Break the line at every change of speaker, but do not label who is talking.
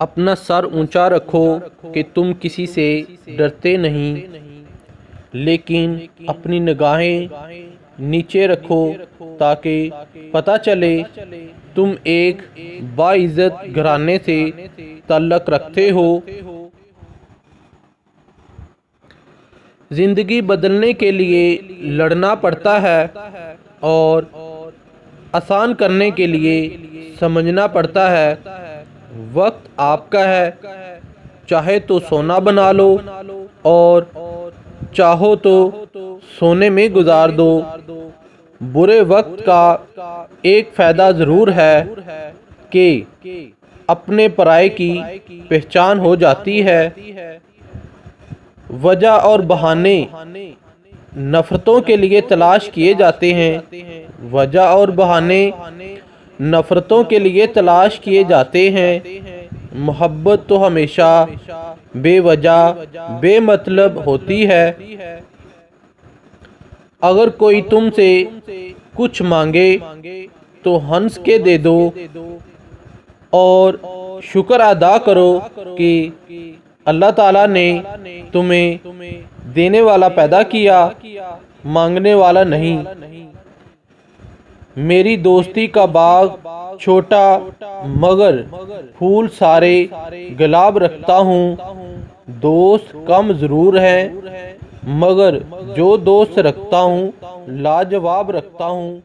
اپنا سر اونچا رکھو کہ تم کسی سے ڈرتے نہیں، لیکن اپنی نگاہیں نیچے رکھو تاکہ پتہ چلے تم ایک باعزت گھرانے سے تعلق رکھتے ہو۔ زندگی بدلنے کے لیے لڑنا پڑتا ہے اور آسان کرنے کے لیے سمجھنا پڑتا ہے۔ وقت آپ کا ہے، چاہے تو سونا بنا لو اور چاہو تو سونے میں گزار دو۔ برے وقت کا ایک فائدہ ضرور ہے کہ اپنے پرائے کی پہچان ہو جاتی ہے۔ وجہ اور بہانے نفرتوں کے لیے تلاش کیے جاتے ہیں، وجہ اور بہانے نفرتوں کے لیے تلاش کیے جاتے ہیں۔ محبت تو ہمیشہ بے وجہ بے مطلب ہوتی ہے۔ اگر کوئی تم سے کچھ مانگے تو ہنس کے دے دو اور شکر ادا کرو کہ اللہ تعالیٰ نے تمہیں دینے والا پیدا کیا، مانگنے والا نہیں۔ میری دوستی کا باغ چھوٹا مگر پھول سارے گلاب رکھتا ہوں۔ دوست کم ضرور ہیں مگر جو دوست رکھتا ہوں لاجواب رکھتا ہوں۔